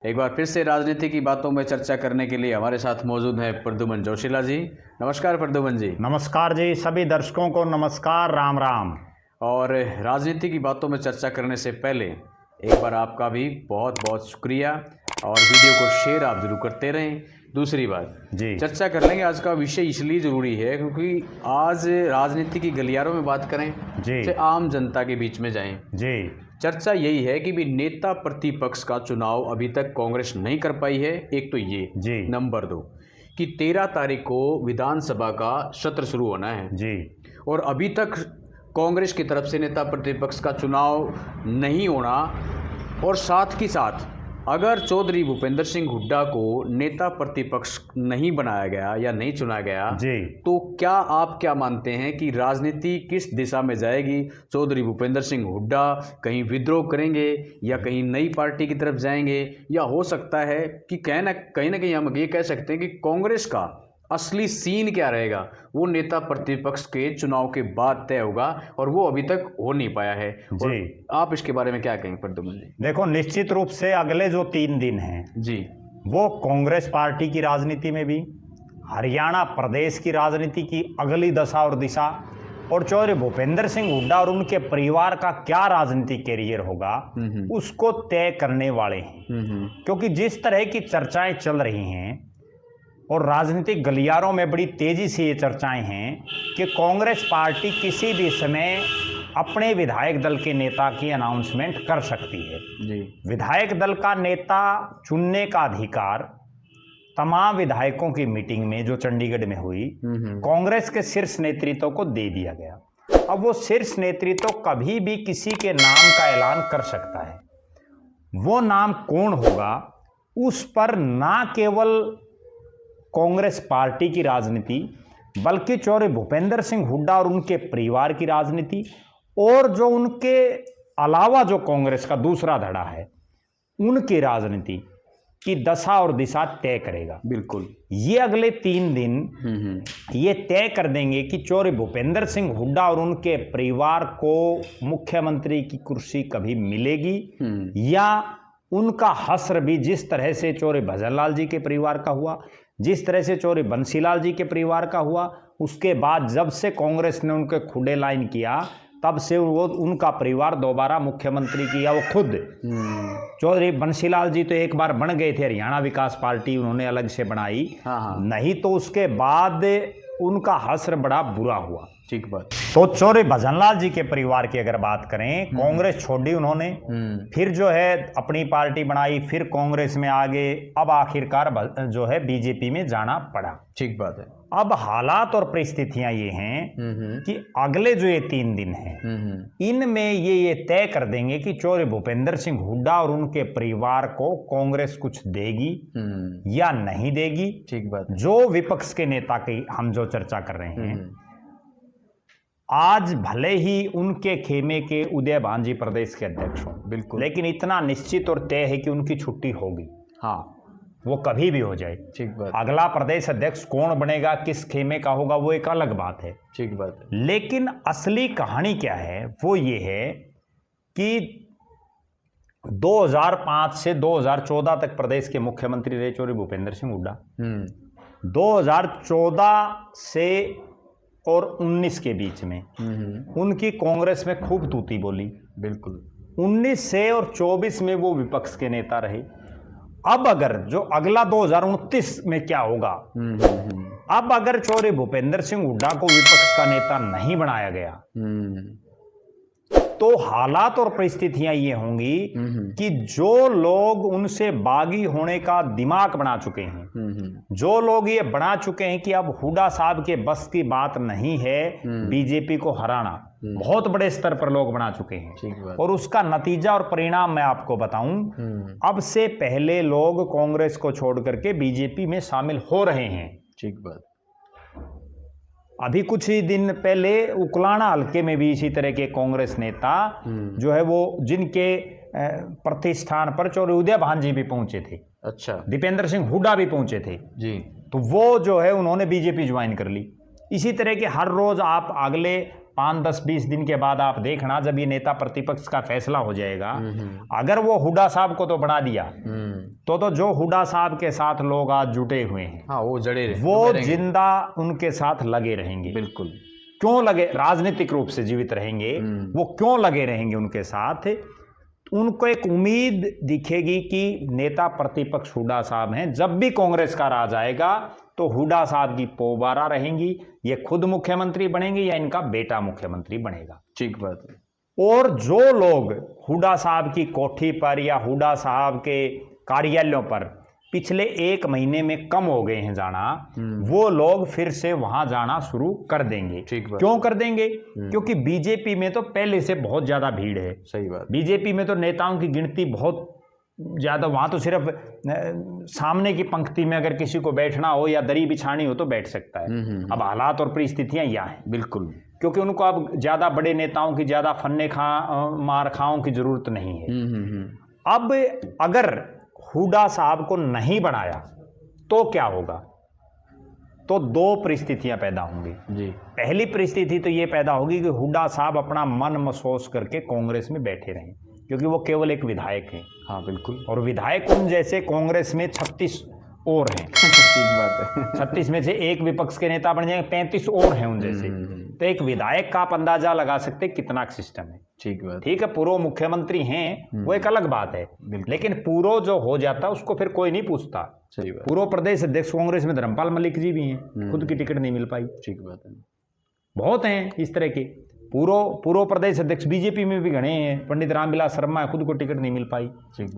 एक बार फिर से राजनीति की बातों में चर्चा करने के लिए हमारे साथ मौजूद है प्रद्युमन जोशीला जी। नमस्कार प्रद्युमन जी। नमस्कार जी, सभी दर्शकों को नमस्कार, राम राम। और राजनीति की बातों में चर्चा करने से पहले एक बार आपका भी बहुत बहुत शुक्रिया, और वीडियो को शेयर आप जरूर करते रहें। दूसरी बात जी, चर्चा कर लेंगे, आज का विषय इसलिए ज़रूरी है क्योंकि आज राजनीति की गलियारों में बात करें जी, से आम जनता के बीच में जाएं। जी, चर्चा यही है कि भी नेता प्रतिपक्ष का चुनाव अभी तक कांग्रेस नहीं कर पाई है। एक तो ये जी, नंबर 2 कि 13 तारीख को विधानसभा का सत्र शुरू होना है जी, और अभी तक कांग्रेस की तरफ से नेता प्रतिपक्ष का चुनाव नहीं होना। और साथ ही साथ अगर चौधरी भूपेंद्र सिंह हुड्डा को नेता प्रतिपक्ष नहीं बनाया गया या नहीं चुना गया, जी, तो क्या आप क्या मानते हैं कि राजनीति किस दिशा में जाएगी? चौधरी भूपेंद्र सिंह हुड्डा कहीं विद्रोह करेंगे या कहीं नई पार्टी की तरफ जाएंगे, या हो सकता है कि कहीं ना कहीं हम ये कह सकते हैं कि कांग्रेस का असली सीन क्या रहेगा वो नेता प्रतिपक्ष के चुनाव के बाद तय होगा, और वो अभी तक हो नहीं पाया है। और जी। आप इसके बारे में क्या कहेंगे प्रद्युमन जी? देखो, निश्चित रूप से अगले जो 3 दिन हैं जी, वो कांग्रेस पार्टी की राजनीति में भी, हरियाणा प्रदेश की राजनीति की अगली दशा और दिशा, और चौधरी भूपेंद्र सिंह हुड्डा और उनके परिवार का क्या राजनीतिक कैरियर होगा उसको तय करने वाले हैं। क्योंकि जिस तरह की चर्चाएं चल रही हैं और राजनीतिक गलियारों में बड़ी तेजी से ये चर्चाएं हैं कि कांग्रेस पार्टी किसी भी समय अपने विधायक दल के नेता की अनाउंसमेंट कर सकती है। जी, विधायक दल का नेता चुनने का अधिकार तमाम विधायकों की मीटिंग में जो चंडीगढ़ में हुई कांग्रेस के शीर्ष नेतृत्व को दे दिया गया। अब वो शीर्ष नेतृत्व कभी भी किसी के नाम का ऐलान कर सकता है। वो नाम कौन होगा उस पर ना केवल कांग्रेस पार्टी की राजनीति बल्कि चौधरी भूपेंद्र सिंह हुड्डा और उनके परिवार की राजनीति, और जो उनके अलावा जो कांग्रेस का दूसरा धड़ा है उनकी राजनीति की दशा और दिशा तय करेगा। बिल्कुल। ये अगले 3 दिन ये तय कर देंगे कि चौधरी भूपेंद्र सिंह हुड्डा और उनके परिवार को मुख्यमंत्री की कुर्सी कभी मिलेगी या उनका हश्र भी जिस तरह से चौधरी भजनलाल जी के परिवार का हुआ, जिस तरह से चौधरी बंसीलाल जी के परिवार का हुआ, उसके बाद जब से कांग्रेस ने उनके खुडे लाइन किया तब से वो उनका परिवार दोबारा मुख्यमंत्री की या वो खुद चौधरी बंसीलाल जी तो एक बार बन गए थे, हरियाणा विकास पार्टी उन्होंने अलग से बनाई, नहीं तो उसके बाद उनका हश्र बड़ा बुरा हुआ। ठीक बात। तो चौधरी भजनलाल जी के परिवार की अगर बात करें, कांग्रेस छोड़ी उन्होंने, फिर जो है अपनी पार्टी बनाई, फिर कांग्रेस में आगे, अब आखिरकार जो है बीजेपी में जाना पड़ा। ठीक बात है। अब हालात और परिस्थितियां ये हैं कि अगले जो ये 3 दिन हैं इनमें ये तय कर देंगे कि चौधरी भूपेंद्र सिंह हुड्डा और उनके परिवार को कांग्रेस कुछ देगी या नहीं देगी। ठीक बात। जो विपक्ष के नेता की हम जो चर्चा कर रहे हैं, आज भले ही उनके खेमे के उदय भान जी प्रदेश के अध्यक्ष हों, बिल्कुल, लेकिन इतना निश्चित और तय है कि उनकी छुट्टी होगी। हाँ, वो कभी भी हो जाए। ठीक बात। अगला प्रदेश अध्यक्ष कौन बनेगा, किस खेमे का होगा, वो एक अलग बात है। ठीक बात है। लेकिन असली कहानी क्या है वो ये है कि 2005 से 2014 तक प्रदेश के मुख्यमंत्री रहे चौधरी भूपेंद्र सिंह हुड्डा। 2014 से और 19 के बीच में उनकी कांग्रेस में खूब तूती बोली। बिल्कुल। 19 से और 24 में वो विपक्ष के नेता रहे। अब अगर जो अगला 2029 में क्या होगा, अब अगर चौधरी भूपेंद्र सिंह हुड्डा को विपक्ष का नेता नहीं बनाया गया तो हालात और परिस्थितियां ये होंगी कि जो लोग उनसे बागी होने का दिमाग बना चुके हैं, जो लोग ये बना चुके हैं कि अब हुड्डा साहब के बस की बात नहीं है बीजेपी को हराना, बहुत बड़े स्तर पर लोग बना चुके हैं, और उसका नतीजा और परिणाम मैं आपको बताऊं, अब से पहले लोग कांग्रेस को छोड़ करके बीजेपी में शामिल हो रहे हैं। ठीक बात। अभी कुछ ही दिन पहले उकलाना हल्के में भी इसी तरह के कांग्रेस नेता जो है वो जिनके प्रतिष्ठान पर चौधरी उदय भान जी भी पहुंचे थे, अच्छा, दीपेंद्र सिंह हुड्डा भी पहुंचे थे जी, तो वो जो है उन्होंने बीजेपी ज्वाइन कर ली। इसी तरह के हर रोज आप अगले 5, 10, 20 दिन के बाद आप देखना, जब ये नेता प्रतिपक्ष का फैसला हो जाएगा, अगर वो हुड्डा साहब को तो बना दिया, तो जो हुड्डा साहब के साथ लोग आज जुटे हुए हैं, हाँ, वो जड़े वो जिंदा उनके साथ लगे रहेंगे। बिल्कुल। क्यों लगे? राजनीतिक रूप से जीवित रहेंगे। वो क्यों लगे रहेंगे उनके साथ? उनको एक उम्मीद दिखेगी कि नेता प्रतिपक्ष हुड्डा साहब हैं, जब भी कांग्रेस का राज आएगा तो हुड्डा साहब की पोबारा रहेंगी, ये खुद मुख्यमंत्री बनेंगे या इनका बेटा मुख्यमंत्री बनेगा। ठीक बात है। और जो लोग हुड्डा साहब की कोठी पर या हुड्डा साहब के कार्यालयों पर पिछले 1 महीने में कम हो गए हैं जाना, वो लोग फिर से वहां जाना शुरू कर देंगे। क्यों कर देंगे? क्योंकि बीजेपी में तो पहले से बहुत ज्यादा भीड़ है। सही बात। बीजेपी में तो नेताओं की गिनती बहुत ज्यादा, वहां तो सिर्फ सामने की पंक्ति में अगर किसी को बैठना हो या दरी बिछानी हो तो बैठ सकता है। अब हालात और परिस्थितियां यह हैं। बिल्कुल। क्योंकि उनको अब ज्यादा बड़े नेताओं की, ज्यादा फन्ने मार खाओं की जरूरत नहीं है। अब अगर हुड्डा साहब को नहीं बनाया तो क्या होगा? तो 2 परिस्थितियां पैदा होंगी जी। पहली परिस्थिति तो ये पैदा होगी कि हुड्डा साहब अपना मन महसूस करके कांग्रेस में बैठे रहें, क्योंकि वो केवल एक विधायक हैं। हाँ बिल्कुल। और विधायक उन जैसे कांग्रेस में 36 और हैं। ठीक बात है। 36 में से एक विपक्ष के नेता बन जाएंगे, 35 और हैं उन जैसे। तो एक विधायक का आप अंदाजा लगा सकते कितना सिस्टम है। ठीक बात। ठीक है, पूर्व मुख्यमंत्री हैं वो एक अलग बात है, लेकिन पूर्व जो हो जाता है उसको फिर कोई नहीं पूछता। सही बात। पूर्व प्रदेश अध्यक्ष कांग्रेस में धर्मपाल मलिक जी भी हैं, खुद की टिकट नहीं मिल पाई। ठीक बात है। बहुत हैं इस तरह के। पूर्व प्रदेश अध्यक्ष बीजेपी में भी घने हैं। पंडित रामविलास शर्मा खुद को टिकट नहीं मिल पाई।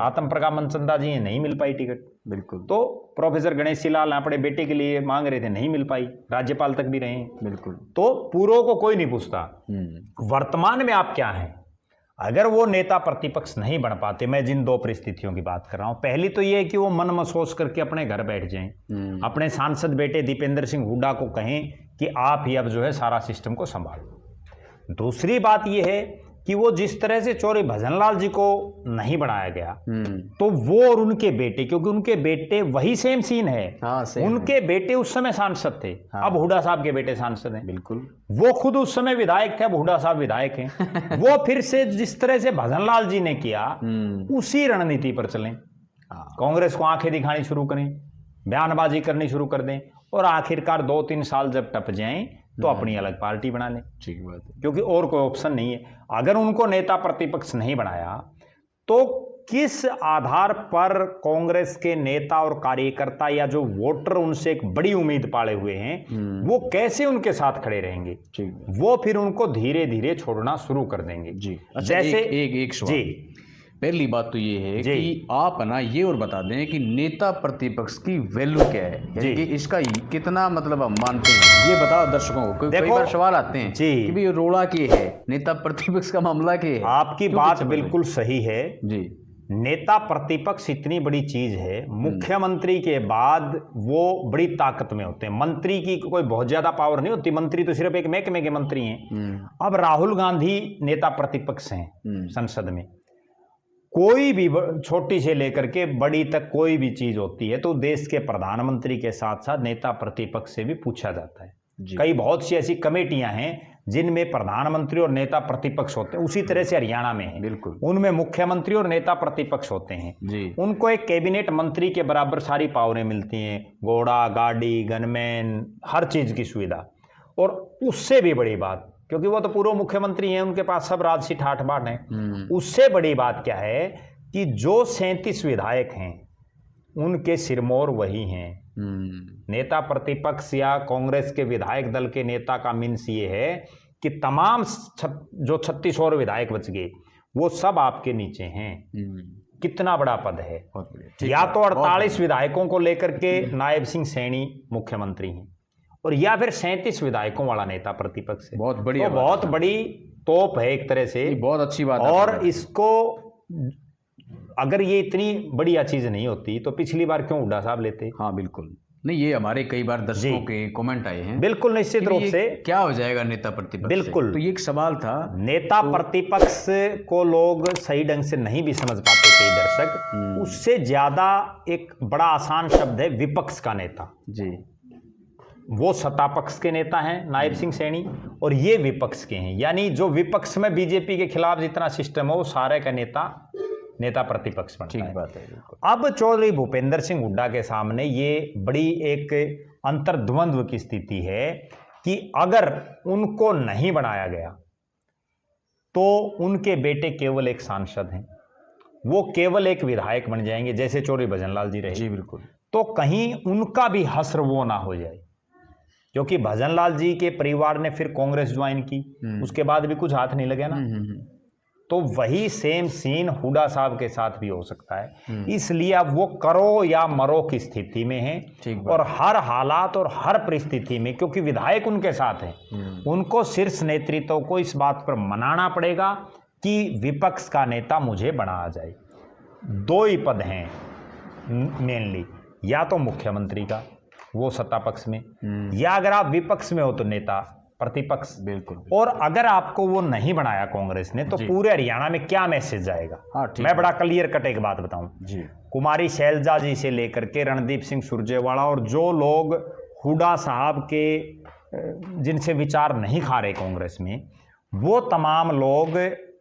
आत्म प्रकाश मनचंदा जी नहीं मिल पाई टिकट। बिल्कुल। तो प्रोफेसर गणेश लाल अपने बेटे के लिए मांग रहे थे, नहीं मिल पाई, राज्यपाल तक भी रहे। बिल्कुल। तो पूर्व को कोई नहीं पूछता। वर्तमान में आप क्या हैं? अगर वो नेता प्रतिपक्ष नहीं बन पाते, मैं जिन 2 परिस्थितियों की बात कर रहा हूं, पहली तो ये है कि वो मन महसूस करके अपने घर बैठ जाएं, अपने सांसद बेटे दीपेंद्र सिंह हुड्डा को कहें कि आप ही अब जो है सारा सिस्टम को संभालो। दूसरी बात यह है कि वो जिस तरह से चौधरी भजनलाल जी को नहीं बनाया गया, तो वो और उनके बेटे, क्योंकि उनके बेटे वही सेम सीन है। हाँ, उनके बेटे उस समय सांसद थे। हाँ। अब हुड्डा साहब के बेटे सांसद हैं। बिल्कुल। वो खुद उस समय विधायक थे, अब हुड्डा साहब विधायक हैं। वो फिर से जिस तरह से भजनलाल जी ने किया उसी रणनीति पर चलें। कांग्रेस को आंखें दिखानी शुरू करें, बयानबाजी करनी शुरू कर दें, और आखिरकार 2-3 साल जब टप जाएं तो अपनी अलग पार्टी बना लें। ठीक बात है। क्योंकि और कोई ऑप्शन नहीं है। अगर उनको नेता प्रतिपक्ष नहीं बनाया तो किस आधार पर कांग्रेस के नेता और कार्यकर्ता या जो वोटर उनसे एक बड़ी उम्मीद पाले हुए हैं, वो कैसे उनके साथ खड़े रहेंगे? वो फिर उनको धीरे धीरे छोड़ना शुरू कर देंगे जी। जैसे एक सवाल जी। पहली बात तो ये है कि आप ना ये और बता दें कि नेता प्रतिपक्ष की वैल्यू क्या है, यानी कि इसका कितना मतलब हम मानते हैं, ये बताओ दर्शकों को। कई बार सवाल आते हैं कि भाई रोड़ा के है, नेता प्रतिपक्ष का मामला के है। आपकी बात बिल्कुल सही है जी। नेता प्रतिपक्ष इतनी बड़ी चीज है, मुख्यमंत्री के बाद वो बड़ी ताकत में होते हैं। मंत्री की कोई बहुत ज्यादा पावर नहीं होती, मंत्री तो सिर्फ एक महकमे के मंत्री हैं। अब राहुल गांधी नेता प्रतिपक्ष हैं संसद में। कोई भी छोटी से लेकर के बड़ी तक कोई भी चीज होती है तो देश के प्रधानमंत्री के साथ साथ नेता प्रतिपक्ष से भी पूछा जाता है। कई बहुत सी ऐसी कमेटियां हैं जिनमें प्रधानमंत्री और नेता प्रतिपक्ष होते हैं। उसी तरह से हरियाणा में है, बिल्कुल, उनमें मुख्यमंत्री और नेता प्रतिपक्ष होते हैं जी। उनको एक कैबिनेट मंत्री के बराबर सारी पावरें मिलती हैं, घोड़ा गाड़ी गनमैन हर चीज की सुविधा। और उससे भी बड़ी बात, क्योंकि वो तो पूर्व मुख्यमंत्री हैं, उनके पास सब राजसी ठाठ बाट है। उससे बड़ी बात क्या है कि जो 37 विधायक हैं उनके सिरमौर वही हैं। नेता प्रतिपक्ष या कांग्रेस के विधायक दल के नेता का मीन्स ये है कि तमाम जो 36 और विधायक बच गए वो सब आपके नीचे हैं। कितना बड़ा पद है। या तो 48 विधायकों को लेकर के नायब सिंह सैनी मुख्यमंत्री हैं, और या फिर 37 विधायकों वाला नेता प्रतिपक्ष है। बहुत बड़ी, तो बहुत बड़ी तोप है एक तरह से। बहुत अच्छी बात है। और इसको अगर ये इतनी बढ़िया चीज नहीं होती तो पिछली बार क्यों हुड्डा साहब लेते? हाँ बिल्कुल नहीं, ये हमारे कई बार दर्शकों के कमेंट आए हैं। बिल्कुल निश्चित रूप से क्या हो जाएगा नेता प्रतिपक्ष? बिल्कुल, तो ये एक सवाल था। नेता प्रतिपक्ष को लोग सही ढंग से नहीं भी समझ पाते कई दर्शक। उससे ज्यादा एक बड़ा आसान शब्द है विपक्ष का नेता जी। वो सत्ता पक्ष के नेता हैं नायब सिंह सैनी, और ये विपक्ष के हैं। यानी जो विपक्ष में बीजेपी के खिलाफ जितना सिस्टम है वो सारे का नेता प्रतिपक्ष बनता है। ठीक बात है। अब चौधरी भूपेंद्र सिंह हुड्डा के सामने ये बड़ी एक अंतर्द्वंद्व की स्थिति है कि अगर उनको नहीं बनाया गया तो उनके बेटे केवल एक सांसद हैं, वो केवल एक विधायक बन जाएंगे जैसे चौधरी भजनलाल जी रहे। जी बिल्कुल। तो कहीं उनका भी हश्र वो ना हो जाए, क्योंकि भजनलाल जी के परिवार ने फिर कांग्रेस ज्वाइन की, उसके बाद भी कुछ हाथ नहीं लगे ना। तो वही सेम सीन हुड्डा साहब के साथ भी हो सकता है। इसलिए अब वो करो या मरो की स्थिति में है, और हर हालात और हर परिस्थिति में, क्योंकि विधायक उनके साथ हैं, उनको शीर्ष नेतृत्व को इस बात पर मनाना पड़ेगा कि विपक्ष का नेता मुझे बना जाए। दो ही पद हैं मेनली, या तो मुख्यमंत्री का, वो सत्ता पक्ष में, या अगर आप विपक्ष में हो तो नेता प्रतिपक्ष। बिल्कुल। और अगर आपको वो नहीं बनाया कांग्रेस ने तो पूरे हरियाणा में क्या मैसेज जाएगा? मैं बड़ा क्लियर कट एक बात बताऊं जी, कुमारी शैलजा जी से लेकर के रणदीप सिंह सुरजेवाला और जो लोग हुड्डा साहब के जिनसे विचार नहीं खा रहे कांग्रेस में, वो तमाम लोग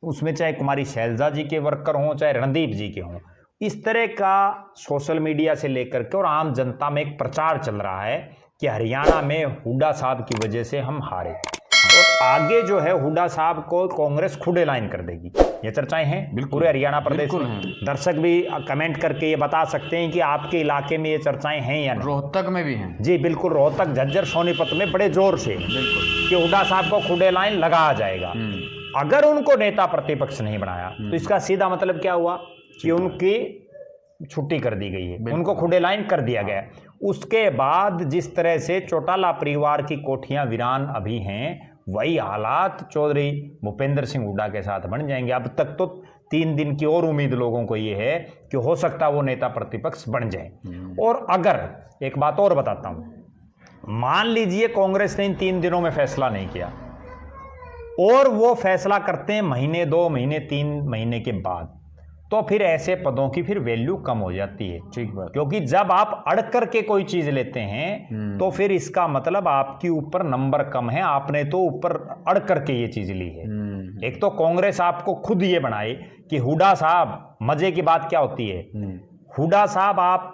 उसमें, चाहे कुमारी शैलजा जी के वर्कर हों चाहे रणदीप जी के हों, इस तरह का सोशल मीडिया से लेकर के और आम जनता में एक प्रचार चल रहा है कि हरियाणा में हुड्डा साहब की वजह से हम हारे, और आगे जो है हुड्डा साहब को कांग्रेस खुद ऐलान कर देगी। ये चर्चाएं हैं पूरे हरियाणा प्रदेश में। दर्शक भी कमेंट करके ये बता सकते हैं कि आपके इलाके में ये चर्चाएं हैं या नहीं। रोहतक में भी हैं जी बिल्कुल, रोहतक, झज्जर, सोनीपत में बड़े जोर से कि हुड्डा साहब को खुद ऐलान लगाया जाएगा। अगर उनको नेता प्रतिपक्ष नहीं बनाया तो इसका सीधा मतलब क्या हुआ कि उनकी छुट्टी कर दी गई है, उनको खुद ऐलान कर दिया गया। उसके बाद जिस तरह से चौटाला परिवार की कोठियां वीरान अभी हैं, वही हालात चौधरी भूपेंद्र सिंह हुड्डा के साथ बन जाएंगे। अब तक तो 3 दिन की और उम्मीद लोगों को ये है कि हो सकता है वो नेता प्रतिपक्ष बन जाए। और अगर एक बात और बताता हूं, मान लीजिए कांग्रेस ने इन 3 दिनों में फैसला नहीं किया और वो फैसला करते हैं महीने, 2 महीने, 3 महीने के बाद, तो फिर ऐसे पदों की फिर वैल्यू कम हो जाती है। ठीक बात। क्योंकि जब आप अड़ करके कोई चीज लेते हैं तो फिर इसका मतलब आपके ऊपर नंबर कम है, आपने तो ऊपर अड़ करके ये चीज ली है। एक तो कांग्रेस आपको खुद ये बनाए कि हुड्डा साहब, मजे की बात क्या होती है, हुड्डा साहब आप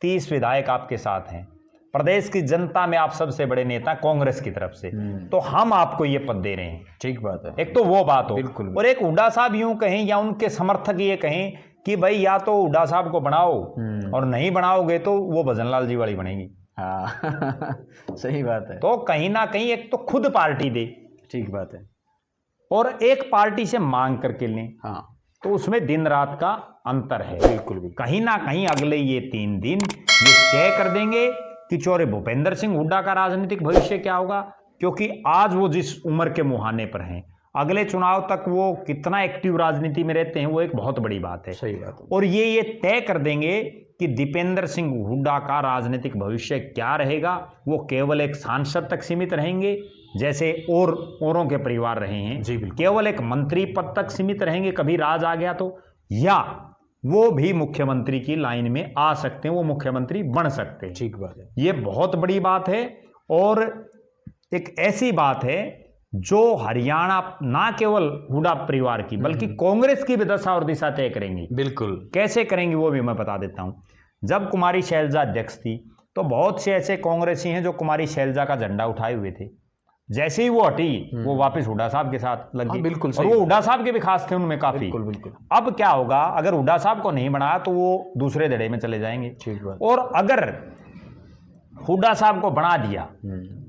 30 विधायक आपके साथ हैं, प्रदेश की जनता में आप सबसे बड़े नेता कांग्रेस की तरफ से, तो हम आपको ये पद दे रहे हैं। ठीक बात है। एक तो वो बात हो, बिल्कुल। और एक हुड्डा साहब यूं कहें या उनके समर्थक ये कहें कि भाई या तो हुड्डा साहब को बनाओ और नहीं बनाओगे तो वो भजनलाल जी वाली बनेगी। हाँ सही बात है। तो कहीं ना कहीं एक तो खुद पार्टी दे, ठीक बात है, और एक पार्टी से मांग करके लें, हाँ, तो उसमें दिन रात का अंतर है। बिल्कुल भी कहीं ना कहीं अगले ये 3 दिन ये तय कर देंगे कि चौधरी भूपेंद्र सिंह हुड्डा का राजनीतिक भविष्य क्या होगा। क्योंकि आज वो जिस उम्र के मुहाने पर हैं, अगले चुनाव तक वो कितना एक्टिव राजनीति में रहते हैं वो एक बहुत बड़ी बात है। सही बात है। और ये तय कर देंगे कि दीपेंद्र सिंह हुड्डा का राजनीतिक भविष्य क्या रहेगा। वो केवल एक सांसद तक सीमित रहेंगे जैसे औरों के परिवार रहे हैं, जी, केवल एक मंत्री पद तक सीमित रहेंगे कभी राज आ गया तो, या वो भी मुख्यमंत्री की लाइन में आ सकते हैं, वो मुख्यमंत्री बन सकते हैं। ठीक बात है। ये बहुत बड़ी बात है और एक ऐसी बात है जो हरियाणा ना केवल हुड्डा परिवार की बल्कि कांग्रेस की भी दशा और दिशा तय करेंगी। बिल्कुल। कैसे करेंगी वो भी मैं बता देता हूं। जब कुमारी शैलजा अध्यक्ष थी तो बहुत से ऐसे कांग्रेसी हैं जो कुमारी शैलजा का झंडा उठाए हुए थे, जैसे ही वो हटी वो वापस हुड्डा साहब के साथ लग गई। बिल्कुल। और वो हुड्डा साहब के भी खास थे उनमें काफी। बिल्कुल बिल्कुल। अब क्या होगा, अगर हुड्डा साहब को नहीं बनाया तो वो दूसरे धड़े में चले जाएंगे। ठीक बात। और अगर हुड्डा साहब को बना दिया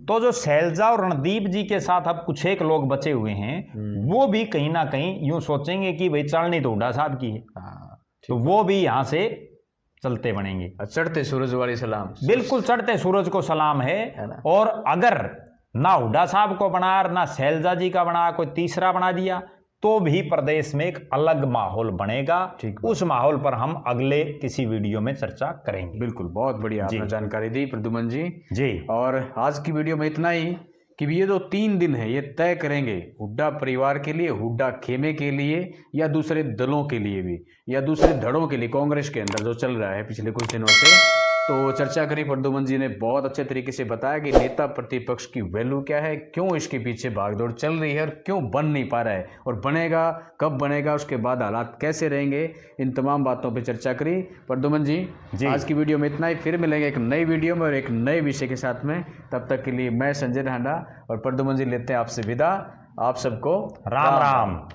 तो जो शैलजा और रणदीप जी के साथ अब कुछ एक लोग बचे हुए हैं वो भी कहीं ना कहीं यूं सोचेंगे कि भाई चलनी तो हुड्डा साहब की है, तो वो भी यहां से चलते बनेंगे। चढ़ते सूरज वाली सलाम। बिल्कुल, चढ़ते सूरज को सलाम है। और अगर ना हुड्डा साहब को बना, ना शैलजा जी का बना, कोई तीसरा बना दिया तो भी प्रदेश में एक अलग माहौल बनेगा। उस माहौल पर हम अगले किसी वीडियो में चर्चा करेंगे। बिल्कुल, बहुत बढ़िया आपने जानकारी दी प्रद्युमन जी। जी। और आज की वीडियो में इतना ही कि ये जो 3 दिन है ये तय करेंगे हुड्डा परिवार के लिए, हुड्डा खेमे के लिए, या दूसरे दलों के लिए भी, या दूसरे धड़ों के लिए कांग्रेस के अंदर जो चल रहा है पिछले कुछ दिनों से, तो चर्चा करी, प्रद्युमन जी ने बहुत अच्छे तरीके से बताया कि नेता प्रतिपक्ष की वैल्यू क्या है, क्यों इसके पीछे भागदौड़ चल रही है और क्यों बन नहीं पा रहा है, और बनेगा कब बनेगा, उसके बाद हालात कैसे रहेंगे। इन तमाम बातों पे चर्चा करी। प्रद्युमन जी, आज की वीडियो में इतना ही। फिर मिलेंगे एक नई वीडियो में और एक नए विषय के साथ में। तब तक के लिए मैं संजय ढांडा और प्रद्युमन जी लेते हैं आपसे विदा। आप सबको राम राम।